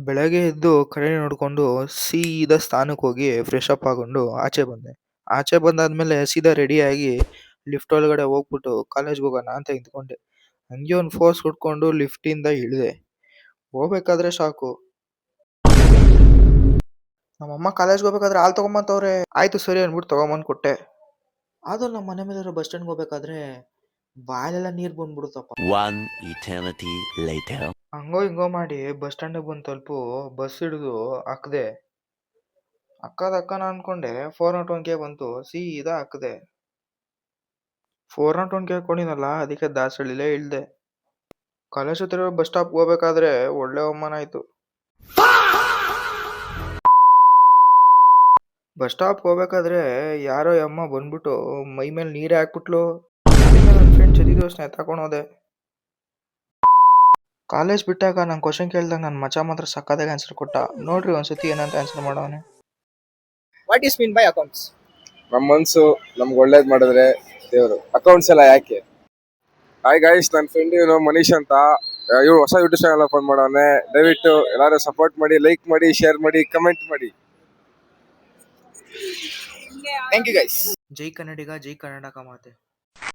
ಬೆಳಗ್ಗೆ ಎದ್ದು ಕನ್ನಡಿ ನೋಡ್ಕೊಂಡು ಸೀದಾ ಸ್ನಾನಕ್ಕೆ ಹೋಗಿ ಫ್ರೆಶ್ ಅಪ್ ಆಗೊಂಡು ಆಚೆ ಬಂದೆ. ಆಚೆ ಬಂದಾದ್ಮೇಲೆ ಸೀದಾ ರೆಡಿಯಾಗಿ ಲಿಫ್ಟ್ ಒಳಗಡೆ ಹೋಗ್ಬಿಟ್ಟು ಕಾಲೇಜ್ಗೆ ಹೋಗೋಣ ಅಂತ ನಿಂತ್ಕೊಂಡೆ. ಹಂಗೆ ಒಂದು ಫೋರ್ಸ್ ಹುಡ್ಕೊಂಡು ಲಿಫ್ಟಿಂದ ಇಳಿದೆ. ಹೋಗ್ಬೇಕಾದ್ರೆ ಸಾಕು, ನಮ್ಮಮ್ಮ ಕಾಲೇಜ್ಗೆ ಹೋಗ್ಬೇಕಾದ್ರೆ ಹಾಲು ತಗೊಂಬಂತವ್ರೆ. ಆಯ್ತು ಸರಿ ಅಂದ್ಬಿಟ್ಟು ತಗೊಂಬಂದು ಕೊಟ್ಟೆ. ಅದು ನಮ್ಮ ಮನೆ ಮೇಲೆ ಬಸ್ ಸ್ಟ್ಯಾಂಡ್ಗೆ ಹೋಗ್ಬೇಕಾದ್ರೆ ಬಾಯೆಲ್ಲ ನೀರು ಬಂದ್ಬಿಡುತ್ತಪ್ಪ. One eternity later. ಹಂಗೋ ಹಿಂಗೋ ಮಾಡಿ ಬಸ್ ಸ್ಟ್ಯಾಂಡಿಗೆ ಬಂದು ತಲುಪು ಬಸ್ ಹಿಡಿದು ಹಾಕ್ದೆ. ಅಕ್ಕನ ಅನ್ಕೊಂಡೆ 401 ಬಂತು, ಸೀದಾ ಹಾಕ್ದೆ. 401 ಹಾಕೊಂಡಿನಲ್ಲ, ಅದಕ್ಕೆ ದಾಸಹಳ್ಳಿಲೇ ಇಳ್ದೆ. ಕಾಲೇಜ್ ಹತ್ರ ಬಸ್ ಸ್ಟಾಪ್ ಹೋಗ್ಬೇಕಾದ್ರೆ ಒಳ್ಳೆ ಅವಮಾನ ಆಯ್ತು. ಬಸ್ ಸ್ಟಾಪ್ ಹೋಗ್ಬೇಕಾದ್ರೆ ಯಾರೋ ಅಮ್ಮ ಬಂದ್ಬಿಟ್ಟು ಮೈ ಮೇಲೆ ನೀರೇ ಹಾಕ್ಬಿಟ್ಲು. ನನ್ನ ಫ್ರೆಂಡ್ ಜೊತೆ ಸ್ನೇಹ ತಗೊಂಡು ಹೋದೆ. ಕಾಲೇಜ್ ಬಿಟ್ಟಾಗ ನಾನು ಕ್ವಶನ್ ಕೇಳ್ದಾಗ ನನ್ನ ಮಚ್ಚ ಮಾತ್ರ ಸಕ್ಕತ್ತಾಗಿ ಆನ್ಸರ್ ಕೊಟ್ಟ. ನೋಡ್ರಿ ಒಂದ್ಸತಿ ಏನಂತ ಆನ್ಸರ್ ಮಾಡವನೆ. What is mean by accounts? ನಮ್ಮ ಮನ್ಸು ನಮ್ಗೆ ಒಳ್ಳೇದ್ ಮಾಡಿದ್ರೆ ದೇವರು. ಅಕೌಂಟ್ಸ್ ಎಲ್ಲ ಯಾಕೆ? ಹಾಯ್ ಗೈಸ್, ನನ್ನ ಫ್ರೆಂಡ್ ಇವನು ಮನೀಶ್ ಅಂತ. ಇವ್ರು ಹೊಸ ಯೂಟ್ಯೂಬ್ ಚಾನಲ್ ಓಪನ್ ಮಾಡವನೆ. ದಯವಿಟ್ಟು ಎಲ್ಲರೂ ಸಪೋರ್ಟ್ ಮಾಡಿ, ಲೈಕ್ ಮಾಡಿ, ಶೇರ್ ಮಾಡಿ, ಕಮೆಂಟ್ ಮಾಡಿ. Thank you guys. ಜೈ ಕನ್ನಡಿಗ, ಜೈ ಕರ್ನಾಟಕ ಮಾತೆ.